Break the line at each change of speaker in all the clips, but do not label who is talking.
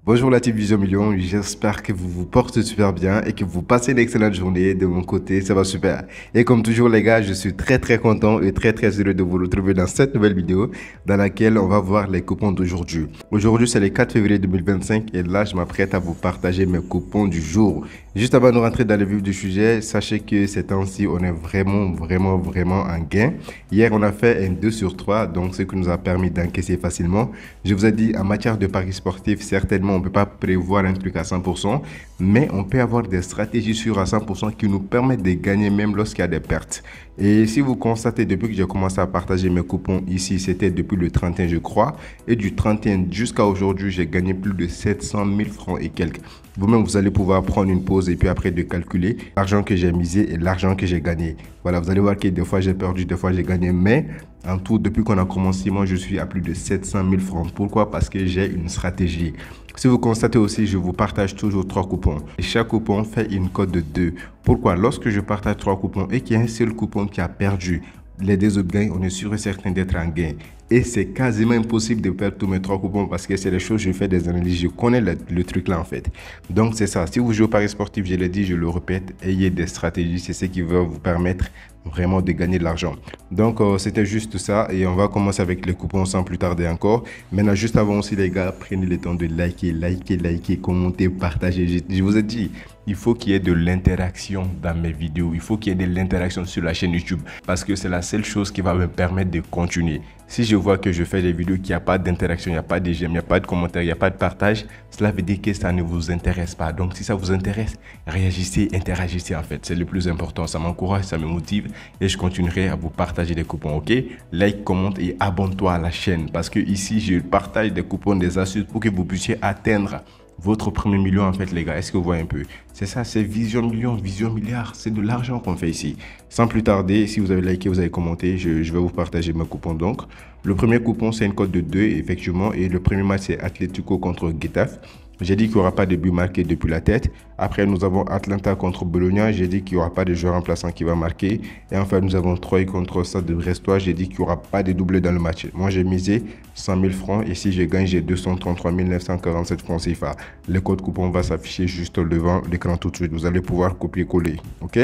Bonjour la team Vision Million, j'espère que vous vous portez super bien et que vous passez une excellente journée. De mon côté, ça va super. Et comme toujours les gars, je suis très content et très heureux de vous retrouver dans cette nouvelle vidéo dans laquelle on va voir les coupons d'aujourd'hui. Aujourd'hui, c'est le 4 février 2025 et là, je m'apprête à vous partager mes coupons du jour. Juste avant de rentrer dans le vif du sujet, sachez que ces temps-ci, on est vraiment en gain. Hier, on a fait un 2 sur 3, donc ce qui nous a permis d'encaisser facilement. Je vous ai dit, en matière de paris sportifs, certainement, on ne peut pas prévoir un truc à 100%, mais on peut avoir des stratégies sûres à 100% qui nous permettent de gagner même lorsqu'il y a des pertes. Et si vous constatez, depuis que j'ai commencé à partager mes coupons ici, c'était depuis le 31 je crois, et du 31 jusqu'à aujourd'hui, j'ai gagné plus de 700 000 francs et quelques. Vous-même, vous allez pouvoir prendre une pause et puis après de calculer l'argent que j'ai misé et l'argent que j'ai gagné. Voilà, vous allez voir que des fois j'ai perdu, des fois j'ai gagné, mais en tout, depuis qu'on a commencé, moi je suis à plus de 700 000 francs. Pourquoi? Parce que j'ai une stratégie. Si vous constatez aussi, je vous partage toujours 3 coupons. Et chaque coupon fait une cote de 2. Pourquoi? Lorsque je partage 3 coupons et qu'il y a un seul coupon qui a perdu, les deux autres gains, on est sûr et certain d'être en gain. Et c'est quasiment impossible de perdre tous mes 3 coupons parce que c'est des choses, je fais des analyses, je connais le truc là en fait. Donc c'est ça, si vous jouez au paris sportif, je l'ai dit, je le répète, ayez des stratégies, c'est ce qui va vous permettre vraiment de gagner de l'argent. Donc c'était juste ça et on va commencer avec les coupons sans plus tarder encore. Maintenant, juste avant aussi les gars, prenez le temps de liker, commenter, partager. Je vous ai dit, il faut qu'il y ait de l'interaction dans mes vidéos. Il faut qu'il y ait de l'interaction sur la chaîne YouTube parce que c'est la seule chose qui va me permettre de continuer. Si je vois que je fais des vidéos qui n'ont pas d'interaction, il n'y a pas de j'aime, il n'y a pas de commentaires, il n'y a pas de partage, cela veut dire que ça ne vous intéresse pas. Donc si ça vous intéresse, réagissez, interagissez en fait. C'est le plus important. Ça m'encourage, ça me motive et je continuerai à vous partager des coupons, ok? Like, commente et abonne-toi à la chaîne parce que ici, je partage des coupons, des astuces pour que vous puissiez atteindre votre premier million en fait les gars. Est-ce que vous voyez un peu? C'est ça, c'est Vision Million, Vision Milliard, c'est de l'argent qu'on fait ici. Sans plus tarder, si vous avez liké, vous avez commenté, je vais vous partager mes coupons donc. Le premier coupon c'est une cote de 2 effectivement et le premier match c'est Atlético contre Getafe. J'ai dit qu'il n'y aura pas de but marqué depuis la tête. Après, nous avons Atlanta contre Bologna. J'ai dit qu'il n'y aura pas de joueur remplaçant qui va marquer. Et enfin, nous avons Troyes contre Stade de Brestois. J'ai dit qu'il n'y aura pas de doublé dans le match. Moi, j'ai misé 100 000 francs. Et si je gagne, j'ai 233 947 francs CFA. Le code coupon va s'afficher juste devant l'écran tout de suite. Vous allez pouvoir copier-coller. OK?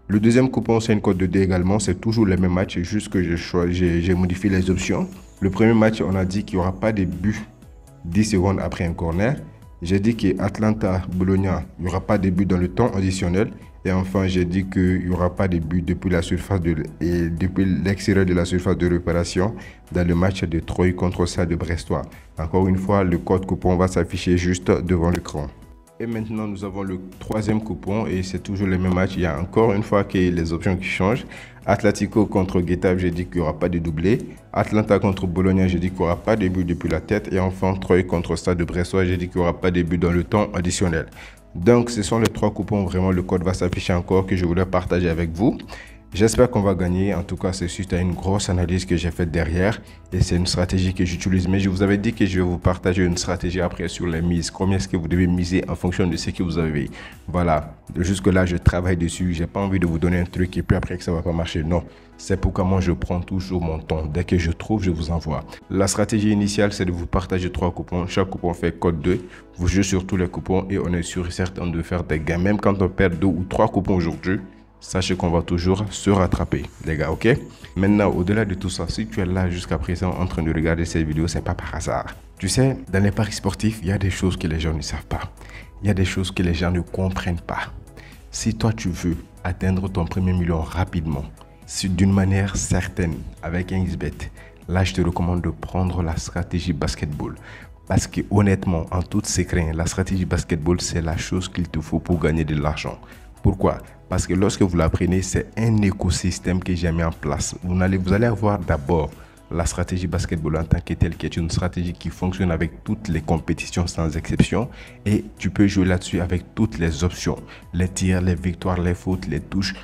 Le deuxième coupon, c'est une cote de 2 également. C'est toujours le même match, juste que j'ai modifié les options. Le premier match, on a dit qu'il n'y aura pas de but 10 secondes après un corner. J'ai dit qu'Atlanta, Bologna, il n'y aura pas de but dans le temps additionnel. Et enfin, j'ai dit qu'il n'y aura pas de but depuis la surface depuis l'extérieur de la surface de réparation dans le match de Troyes contre Stade de Brestois. Encore une fois, le code coupon va s'afficher juste devant l'écran. Et maintenant, nous avons le troisième coupon et c'est toujours le même match. Il y a encore une fois que les options qui changent. Atlético contre Getafe, j'ai dit qu'il n'y aura pas de doublé. Atlanta contre Bologna, j'ai dit qu'il n'y aura pas de but depuis la tête. Et enfin, Troyes contre Stade de Brestois, j'ai dit qu'il n'y aura pas de but dans le temps additionnel. Donc, ce sont les 3 coupons. Vraiment, le code va s'afficher encore que je voulais partager avec vous. J'espère qu'on va gagner. En tout cas, c'est suite à une grosse analyse que j'ai faite derrière. Et c'est une stratégie que j'utilise. Mais je vous avais dit que je vais vous partager une stratégie après sur les mises. Combien est-ce que vous devez miser en fonction de ce que vous avez. Voilà. Jusque-là, je travaille dessus. J'ai pas envie de vous donner un truc et puis après que ça va pas marcher. Non. C'est pourquoi moi, je prends toujours mon temps. Dès que je trouve, je vous envoie. La stratégie initiale, c'est de vous partager 3 coupons. Chaque coupon fait code 2. Vous jouez sur tous les coupons et on est sûr et certain de faire des gains. Même quand on perd 2 ou 3 coupons aujourd'hui, sachez qu'on va toujours se rattraper, les gars, ok? Maintenant, au-delà de tout ça, si tu es là jusqu'à présent en train de regarder cette vidéo, c'est pas par hasard. Tu sais, dans les paris sportifs, il y a des choses que les gens ne savent pas. Il y a des choses que les gens ne comprennent pas. Si toi, tu veux atteindre ton premier million rapidement, d'une manière certaine, avec un XBet, là, je te recommande de prendre la stratégie basketball. Parce que honnêtement, en toute secret, la stratégie basketball, c'est la chose qu'il te faut pour gagner de l'argent. Pourquoi? Parce que lorsque vous l'apprenez, c'est un écosystème que j'ai mis en place. Vous allez avoir d'abord la stratégie basketball en tant que telle, qui est une stratégie qui fonctionne avec toutes les compétitions sans exception. Et tu peux jouer là-dessus avec toutes les options. Les tirs, les victoires, les fautes, les touches,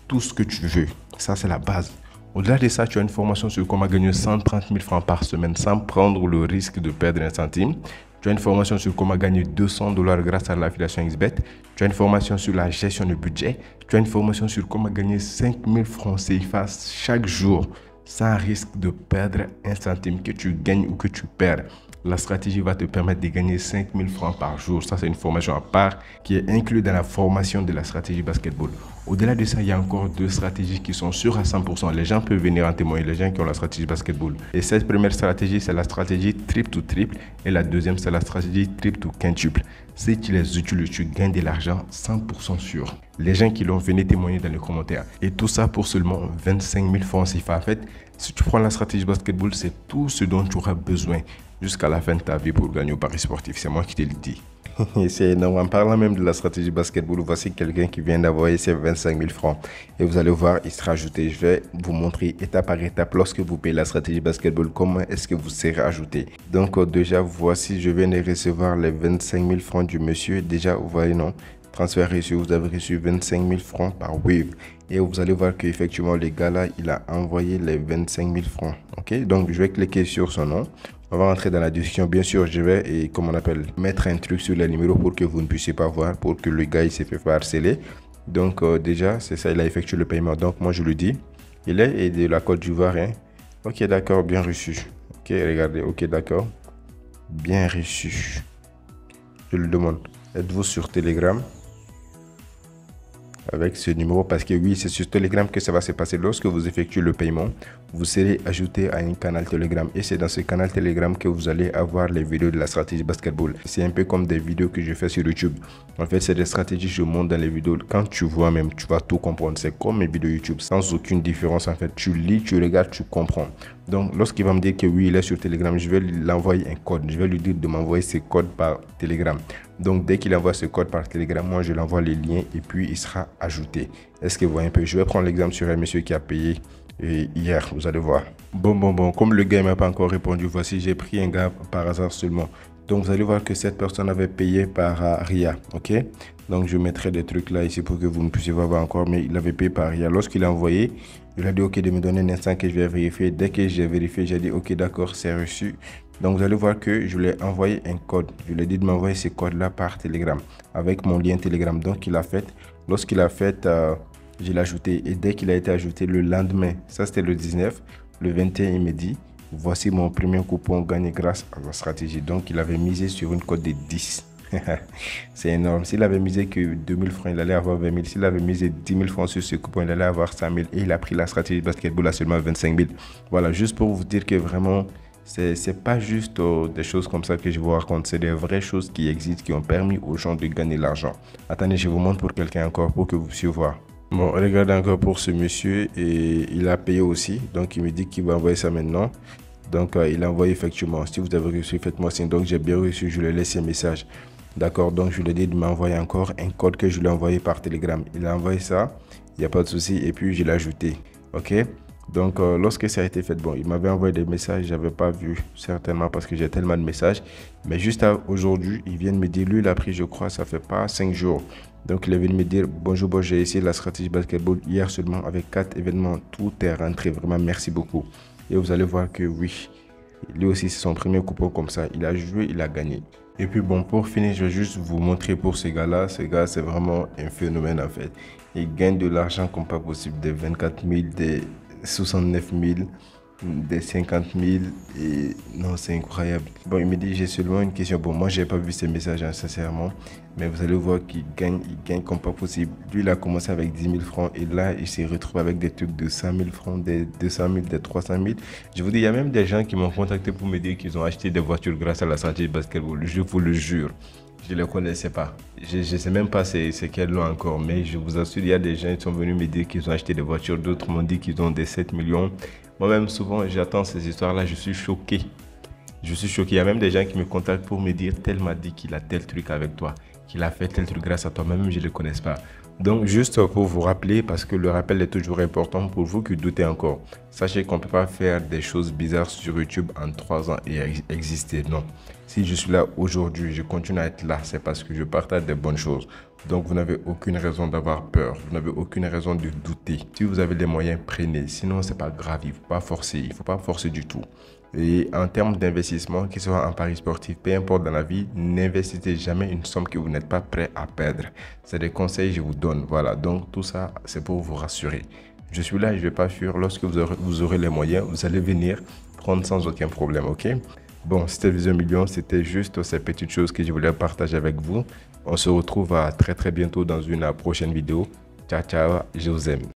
tout ce que tu veux. Ça, c'est la base. Au-delà de ça, tu as une formation sur comment gagner 130 000 francs par semaine sans prendre le risque de perdre un centime. Tu as une formation sur comment gagner 200 $ grâce à l'affiliation XBet. Tu as une formation sur la gestion du budget. Tu as une formation sur comment gagner 5 000 francs CFA chaque jour sans risque de perdre un centime, que tu gagnes ou que tu perds. La stratégie va te permettre de gagner 5000 francs par jour. Ça, c'est une formation à part qui est inclue dans la formation de la stratégie basketball. Au-delà de ça, il y a encore deux stratégies qui sont sûres à 100%. Les gens peuvent venir en témoigner, les gens qui ont la stratégie basketball. Et cette première stratégie, c'est la stratégie triple to triple. Et la deuxième, c'est la stratégie triple to quintuple. Si tu les utilises, tu gagnes de l'argent 100% sûr. Les gens qui l'ont, venez témoigner dans les commentaires. Et tout ça pour seulement 25 000 francs CFA. En fait, si tu prends la stratégie basketball, c'est tout ce dont tu auras besoin jusqu'à la fin de ta vie pour gagner au pari sportif. C'est moi qui te le dis. C'est énorme. En parlant même de la stratégie basketball, voici quelqu'un qui vient d'envoyer ses 25 000 francs. Et vous allez voir, il sera ajouté. Je vais vous montrer étape par étape lorsque vous payez la stratégie basketball, comment est-ce que vous serez ajouté. Donc déjà, voici, je viens de recevoir les 25 000 francs du monsieur. Déjà, vous voyez, non? Transfert reçu, vous avez reçu 25 000 francs par Wave. Et vous allez voir qu'effectivement, le gars là, il a envoyé les 25 000 francs. Ok, donc je vais cliquer sur son nom. On va rentrer dans la discussion. Bien sûr, je vais, comme on appelle, mettre un truc sur les numéros pour que vous ne puissiez pas voir, pour que le gars, il s'est fait pas harceler. Donc déjà, c'est ça, il a effectué le paiement. Donc moi, je lui dis, il est de la Côte d'Ivoire. Hein? Ok, d'accord, bien reçu. Ok, regardez, ok, d'accord. Bien reçu. Je lui demande, êtes-vous sur Telegram? Avec ce numéro, parce que oui, c'est sur Telegram que ça va se passer. Lorsque vous effectuez le paiement, vous serez ajouté à un canal Telegram, et c'est dans ce canal Telegram que vous allez avoir les vidéos de la stratégie basketball. C'est un peu comme des vidéos que je fais sur YouTube. En fait, c'est des stratégies que je montre dans les vidéos. Quand tu vois même, tu vas tout comprendre. C'est comme mes vidéos YouTube, sans aucune différence. En fait, tu lis, tu regardes, tu comprends. Donc, lorsqu'il va me dire que oui, il est sur Telegram, je vais lui envoyer un code. Je vais lui dire de m'envoyer ce code par Telegram. Donc, dès qu'il envoie ce code par Telegram, moi, je l'envoie les liens et puis il sera ajouté. Est-ce que vous voyez un peu? Je vais prendre l'exemple sur un monsieur qui a payé hier, vous allez voir. Bon, comme le gars ne m'a pas encore répondu, voici, j'ai pris un gars par hasard seulement. Donc, vous allez voir que cette personne avait payé par RIA, ok? Donc, je mettrai des trucs là ici pour que vous ne puissiez pas voir encore, mais il avait payé par RIA. Lorsqu'il a envoyé, il a dit ok de me donner un instant que je vais vérifier. Dès que j'ai vérifié, j'ai dit ok d'accord, c'est reçu. Donc, vous allez voir que je lui ai envoyé un code. Je lui ai dit de m'envoyer ce code-là par Telegram avec mon lien Telegram. Donc, il a fait. Lorsqu'il a fait, je l'ai ajouté. Et dès qu'il a été ajouté le lendemain, ça c'était le 19, le 21, il me dit voici mon premier coupon gagné grâce à la stratégie. Donc, il avait misé sur une cote de 10. C'est énorme. S'il avait misé que 2000 francs, il allait avoir 20 000. S'il avait misé 10 000 francs sur ce coupon, il allait avoir 100 000. Et il a pris la stratégie basketball à seulement 25 000. Voilà, juste pour vous dire que vraiment, c'est pas juste des choses comme ça que je vous raconte. C'est des vraies choses qui existent, qui ont permis aux gens de gagner l'argent. Attendez, je vous montre pour quelqu'un encore, pour que vous puissiez voir. Bon, regardez encore pour ce monsieur. Et il a payé aussi. Donc, il me dit qu'il va envoyer ça maintenant. Donc, il a envoyé effectivement. Si vous avez reçu, faites-moi signe. Donc, j'ai bien reçu. Je lui ai laissé un message. D'accord, donc je lui ai dit de m'envoyer encore un code que je lui ai envoyé par Telegram. Il a envoyé ça, il n'y a pas de souci, et puis je l'ai ajouté. Ok, donc lorsque ça a été fait, bon, il m'avait envoyé des messages, je n'avais pas vu certainement parce que j'ai tellement de messages. Mais juste aujourd'hui, il vient de me dire, lui, il a pris, je crois, ça fait pas 5 jours. Donc, il est venu me dire, bonjour, j'ai essayé la stratégie basketball hier seulement avec 4 événements. Tout est rentré, vraiment, merci beaucoup. Et vous allez voir que oui, lui aussi, c'est son premier coupon comme ça. Il a joué, il a gagné. Et puis bon, pour finir, je vais juste vous montrer pour ces gars-là. Ces gars, c'est vraiment un phénomène en fait. Ils gagnent de l'argent comme pas possible. Des 24 000, des 69 000, des 50 000. Et non, c'est incroyable. Bon, il me dit, j'ai seulement une question. Bon, moi, j'ai pas vu ces messages, hein, sincèrement. Mais vous allez voir qu'il gagne comme pas possible. Lui, il a commencé avec 10 000 francs. Et là, il s'est retrouvé avec des trucs de 100 000 francs, des 200 000, des 300 000. Je vous dis, il y a même des gens qui m'ont contacté pour me dire qu'ils ont acheté des voitures grâce à la stratégie basketball. Je vous le jure. Je ne les connaissais pas. Je ne sais même pas c'est quel nom encore. Mais je vous assure, il y a des gens qui sont venus me dire qu'ils ont acheté des voitures. D'autres m'ont dit qu'ils ont des 7 millions. Moi-même, souvent, j'attends ces histoires-là. Je suis choqué. Je suis choqué. Il y a même des gens qui me contactent pour me dire tel m'a dit qu'il a tel truc avec toi, qu'il a fait tel truc grâce à toi. Même je ne le connais pas. Donc, juste pour vous rappeler, parce que le rappel est toujours important pour vous qui doutez encore. Sachez qu'on ne peut pas faire des choses bizarres sur YouTube en 3 ans et exister. Non. Si je suis là aujourd'hui, je continue à être là, c'est parce que je partage des bonnes choses. Donc, vous n'avez aucune raison d'avoir peur. Vous n'avez aucune raison de douter. Si vous avez les moyens, prenez. Sinon, ce n'est pas grave. Il ne faut pas forcer. Il ne faut pas forcer du tout. Et en termes d'investissement, qu'il soit en paris sportif, peu importe dans la vie, n'investissez jamais une somme que vous n'êtes pas prêt à perdre. C'est des conseils que je vous donne. Voilà, donc tout ça, c'est pour vous rassurer. Je suis là et je ne vais pas fuir. Lorsque vous aurez les moyens, vous allez venir prendre sans aucun problème, ok? Bon, c'était Vision Million, c'était juste ces petites choses que je voulais partager avec vous. On se retrouve à très très bientôt dans une prochaine vidéo. Ciao, ciao, je vous aime.